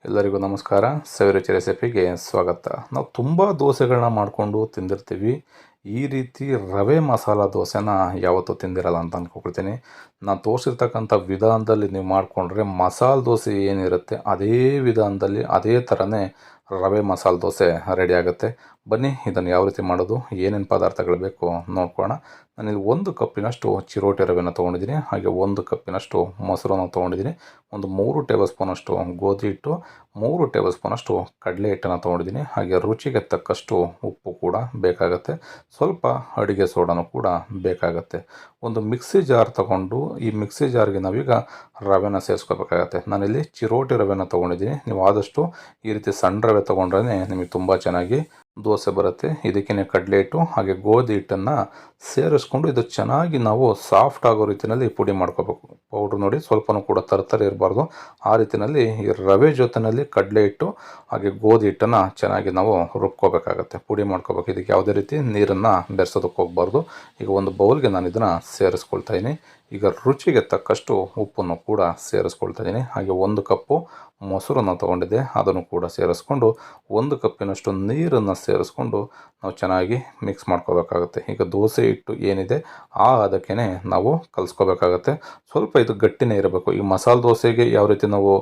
ಎಲ್ಲರಿಗೂ ನಮಸ್ಕಾರ. ಸವಿರುಚಿ ರೆಸಿಪಿಗೆ ಸ್ವಾಗತ. ನಾವು ತುಂಬ ದೋಸೆಗಳನ್ನ ಮಾಡಿಕೊಂಡು ತಿಂದಿರ್ತೀವಿ. ಈ ರೀತಿ ರವೆ ಮಸಾಲ ದೋಸೆನ ಯಾವತ್ತೂ ತಿಂದಿರಲ್ಲ ಅಂತ ಅಂದ್ಕೊಳ್ತೀನಿ. ನಾನು ತೋರಿಸಿರ್ತಕ್ಕಂಥ ವಿಧಾನದಲ್ಲಿ ನೀವು ಮಾಡಿಕೊಂಡ್ರೆ ಮಸಾಲೆ ದೋಸೆ ಏನಿರುತ್ತೆ ಅದೇ ವಿಧಾನದಲ್ಲಿ ಅದೇ ಥರನೇ ರವೆ ಮಸಾಲೆ ದೋಸೆ ರೆಡಿ ಆಗುತ್ತೆ. ಬನ್ನಿ ಇದನ್ನು ಯಾವ ರೀತಿ ಮಾಡೋದು, ಏನೇನು ಪದಾರ್ಥಗಳು ಬೇಕು ನೋಡ್ಕೊಳ್ಳೋಣ. ನಾನಿಲ್ಲಿ 1 ಕಪ್ಪಿನಷ್ಟು ಚಿರೋಟಿ ರವೆನ ತೊಗೊಂಡಿದ್ದೀನಿ. ಹಾಗೆ 1 ಕಪ್ಪಿನಷ್ಟು ಮೊಸರನ್ನು ತೊಗೊಂಡಿದ್ದೀನಿ. ಒಂದು 3 ಟೇಬಲ್ ಸ್ಪೂನಷ್ಟು ಗೋಧಿ ಹಿಟ್ಟು, 3 ಟೇಬಲ್ ಸ್ಪೂನಷ್ಟು ಕಡಲೆ ಹಿಟ್ಟನ್ನು ತೊಗೊಂಡಿದ್ದೀನಿ. ಹಾಗೆ ರುಚಿಗೆ ತಕ್ಕಷ್ಟು ಉಪ್ಪು ಕೂಡ ಬೇಕಾಗುತ್ತೆ. ಸ್ವಲ್ಪ ಅಡುಗೆ ಸೋಡಾನು ಕೂಡ ಬೇಕಾಗುತ್ತೆ. ಒಂದು ಮಿಕ್ಸಿ ಜಾರ್ ತೊಗೊಂಡು ಈ ಮಿಕ್ಸಿ ಜಾರ್ಗೆ ನಾವೀಗ ರವೆನ ಸೇರಿಸ್ಕೋಬೇಕಾಗತ್ತೆ. ನಾನಿಲ್ಲಿ ಚಿರೋಟಿ ರವೆನ ತೊಗೊಂಡಿದ್ದೀನಿ. ನೀವು ಆದಷ್ಟು ಈ ರೀತಿ ಸಣ್ಣ ರವೆ ತೊಗೊಂಡ್ರೆ ನಿಮಗೆ ತುಂಬ ಚೆನ್ನಾಗಿ ದೋಸೆ ಬರುತ್ತೆ. ಇದಕ್ಕೇ ಕಡಲೆ ಹಿಟ್ಟು ಹಾಗೆ ಗೋಧಿ ಹಿಟ್ಟನ್ನು ಸೇರಿಸ್ಕೊಂಡು ಇದು ಚೆನ್ನಾಗಿ ನಾವು ಸಾಫ್ಟ್ ಆಗೋ ರೀತಿಯಲ್ಲಿ ಪುಡಿ ಮಾಡ್ಕೋಬೇಕು. ಪೌಡ್ರ್ ನೋಡಿ ಸ್ವಲ್ಪನೂ ಕೂಡ ತರತರಿ ಇರಬಾರ್ದು. ಆ ರೀತಿಯಲ್ಲಿ ಈ ರವೆ ಜೊತೆಯಲ್ಲಿ ಕಡಲೆ ಹಿಟ್ಟು ಹಾಗೆ ಗೋಧಿ ಹಿಟ್ಟನ್ನು ಚೆನ್ನಾಗಿ ನಾವು ರುಬ್ಕೋಬೇಕಾಗತ್ತೆ, ಪುಡಿ ಮಾಡ್ಕೋಬೇಕು. ಇದಕ್ಕೆ ಯಾವುದೇ ರೀತಿ ನೀರನ್ನು ಬೆರೆಸೋದಕ್ಕೆ ಹೋಗಬಾರ್ದು. ಈಗ ಒಂದು ಬೌಲ್ಗೆ ನಾನು ಇದನ್ನು ಸೇರಿಸ್ಕೊಳ್ತಾ ಇದ್ದೀನಿ. ಈಗ ರುಚಿಗೆ ತಕ್ಕಷ್ಟು ಉಪ್ಪನ್ನು ಕೂಡ ಸೇರಿಸ್ಕೊಳ್ತಾ ಇದ್ದೀನಿ. ಹಾಗೆ 1 ಕಪ್ಪು ಮೊಸರನ್ನು ತೊಗೊಂಡಿದ್ದೆ, ಅದನ್ನು ಕೂಡ ಸೇರಿಸ್ಕೊಂಡು 1 ಕಪ್ಪಿನಷ್ಟು ನೀರನ್ನು ಸೇರಿಸ್ಕೊಂಡು ನಾವು ಚೆನ್ನಾಗಿ ಮಿಕ್ಸ್ ಮಾಡ್ಕೋಬೇಕಾಗುತ್ತೆ. ಈಗ ದೋಸೆ ಹಿಟ್ಟು ಏನಿದೆ ಅದಕ್ಕೇ ನಾವು ಕಲಿಸ್ಕೋಬೇಕಾಗತ್ತೆ. ಸ್ವಲ್ಪ ಇದು ಗಟ್ಟಿನೇ ಇರಬೇಕು. ಈ ಮಸಾಲೆ ದೋಸೆಗೆ ಯಾವ ರೀತಿ ನಾವು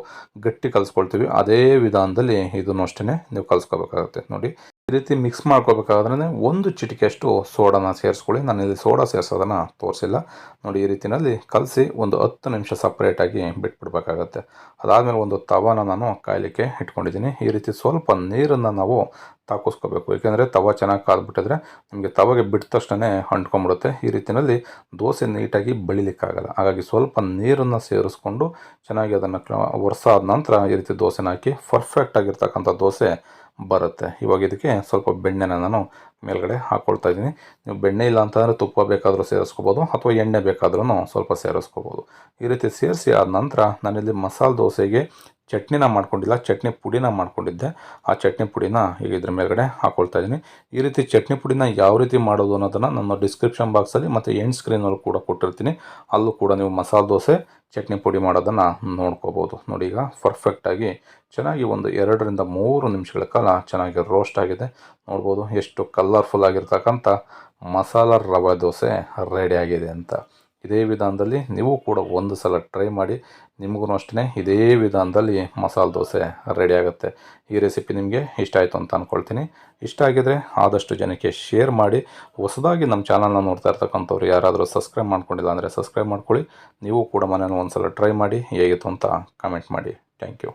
ಗಟ್ಟಿ ಕಲಿಸ್ಕೊಳ್ತೀವಿ ಅದೇ ವಿಧಾನದಲ್ಲಿ ಇದನ್ನು ಅಷ್ಟೇ ನೀವು ಕಲಿಸ್ಕೋಬೇಕಾಗತ್ತೆ. ನೋಡಿ ಈ ರೀತಿ ಮಿಕ್ಸ್ ಮಾಡ್ಕೋಬೇಕಾದ್ರೆ 1 ಚಿಟಿಕೆಯಷ್ಟು ಸೋಡಾನ ಸೇರಿಸ್ಕೊಳ್ಳಿ. ನಾನು ಇಲ್ಲಿ ಸೋಡಾ ಸೇರಿಸೋದನ್ನು ತೋರಿಸಿಲ್ಲ. ನೋಡಿ ಈ ರೀತಿಯಲ್ಲಿ ಕಲಸಿ ಒಂದು 10 ನಿಮಿಷ ಸಪ್ರೇಟಾಗಿ ಬಿಟ್ಬಿಡ್ಬೇಕಾಗತ್ತೆ. ಅದಾದಮೇಲೆ ಒಂದು ತವಾನ ನಾನು ಕಾಯಲಿಕ್ಕೆ ಇಟ್ಕೊಂಡಿದ್ದೀನಿ. ಈ ರೀತಿ ಸ್ವಲ್ಪ ನೀರನ್ನು ನಾವು ತಾಕಿಸ್ಕೋಬೇಕು. ಏಕೆಂದರೆ ತವ ಚೆನ್ನಾಗಿ ಕಾದ್ಬಿಟ್ಟಿದ್ರೆ ನಿಮಗೆ ತವಾಗೆ ಬಿಟ್ಟ ತಕ್ಷಣ ಅಂಟ್ಕೊಂಡ್ಬಿಡುತ್ತೆ. ಈ ರೀತಿಯಲ್ಲಿ ದೋಸೆ ನೀಟಾಗಿ ಬೆಳಿಲಿಕ್ಕಾಗಲ್ಲ. ಹಾಗಾಗಿ ಸ್ವಲ್ಪ ನೀರನ್ನು ಸೇರಿಸ್ಕೊಂಡು ಚೆನ್ನಾಗಿ ಅದನ್ನು ಒರೆಸಾದ ನಂತರ ಈ ರೀತಿ ದೋಸೆನ ಹಾಕಿ ಪರ್ಫೆಕ್ಟಾಗಿರ್ತಕ್ಕಂಥ ದೋಸೆ ಬರುತ್ತೆ. ಇವಾಗ ಇದಕ್ಕೆ ಸ್ವಲ್ಪ ಬೆಣ್ಣೆನ ನಾನು ಮೇಲ್ಗಡೆ ಹಾಕ್ಕೊಳ್ತಾ ಇದ್ದೀನಿ. ನೀವು ಬೆಣ್ಣೆ ಇಲ್ಲ ಅಂತಂದರೆ ತುಪ್ಪ ಬೇಕಾದರೂ ಸೇರಿಸ್ಕೋಬೋದು ಅಥವಾ ಎಣ್ಣೆ ಬೇಕಾದ್ರೂ ಸ್ವಲ್ಪ ಸೇರಿಸ್ಕೋಬೋದು. ಈ ರೀತಿ ಸೇರಿಸಿ ಆದ ನಂತರ ನಾನಿಲ್ಲಿ ಮಸಾಲೆ ದೋಸೆಗೆ ಚಟ್ನಿನ ಮಾಡ್ಕೊಂಡಿಲ್ಲ, ಚಟ್ನಿ ಪುಡಿನ ಮಾಡ್ಕೊಂಡಿದ್ದೆ. ಆ ಚಟ್ನಿ ಪುಡಿನ ಈಗ ಇದ್ರ ಮೇಲ್ಗಡೆ ಹಾಕ್ಕೊಳ್ತಾ ಇದ್ದೀನಿ. ಈ ರೀತಿ ಚಟ್ನಿ ಪುಡಿನ ಯಾವ ರೀತಿ ಮಾಡೋದು ಅನ್ನೋದನ್ನು ನನ್ನ ಡಿಸ್ಕ್ರಿಪ್ಷನ್ ಬಾಕ್ಸಲ್ಲಿ ಮತ್ತು ಎಂಡ್ ಸ್ಕ್ರೀನಲ್ಲಿ ಕೂಡ ಕೊಟ್ಟಿರ್ತೀನಿ. ಅಲ್ಲೂ ಕೂಡ ನೀವು ಮಸಾಲೆ ದೋಸೆ ಚಟ್ನಿ ಪುಡಿ ಮಾಡೋದನ್ನು ನೋಡ್ಕೋಬೋದು. ನೋಡಿ ಈಗ ಪರ್ಫೆಕ್ಟಾಗಿ ಚೆನ್ನಾಗಿ ಒಂದು 2ರಿಂದ 3 ನಿಮಿಷಗಳ ಕಾಲ ಚೆನ್ನಾಗಿ ರೋಸ್ಟ್ ಆಗಿದೆ. ನೋಡ್ಬೋದು ಎಷ್ಟು ಕಲರ್ಫುಲ್ ಆಗಿರ್ತಕ್ಕಂಥ ಮಸಾಲ ರವೆ ದೋಸೆ ರೆಡಿ ಆಗಿದೆ ಅಂತ. ಇದೇ ವಿಧಾನದಲ್ಲಿ ನೀವು ಕೂಡ ಒಂದು ಸಲ ಟ್ರೈ ಮಾಡಿ. ನಿಮಗೂ ಅಷ್ಟೇ ಇದೇ ವಿಧಾನದಲ್ಲಿ ಮಸಾಲೆ ದೋಸೆ ರೆಡಿ ಆಗುತ್ತೆ. ಈ ರೆಸಿಪಿ ನಿಮಗೆ ಇಷ್ಟ ಆಯಿತು ಅಂತ ಅಂದ್ಕೊಳ್ತೀನಿ. ಇಷ್ಟ ಆಗಿದರೆ ಆದಷ್ಟು ಜನಕ್ಕೆ ಶೇರ್ ಮಾಡಿ. ಹೊಸದಾಗಿ ನಮ್ಮ ಚಾನಲ್ನ ನೋಡ್ತಾ ಇರ್ತಕ್ಕಂಥವ್ರು ಯಾರಾದರೂ ಸಬ್ಸ್ಕ್ರೈಬ್ ಮಾಡ್ಕೊಂಡಿಲ್ಲ ಅಂದರೆ ಸಬ್ಸ್ಕ್ರೈಬ್ ಮಾಡ್ಕೊಳ್ಳಿ. ನೀವು ಕೂಡ ಮನೇಲಿ ಒಂದು ಸಲ ಟ್ರೈ ಮಾಡಿ, ಹೇಗಿತ್ತು ಅಂತ ಕಮೆಂಟ್ ಮಾಡಿ. Thank you.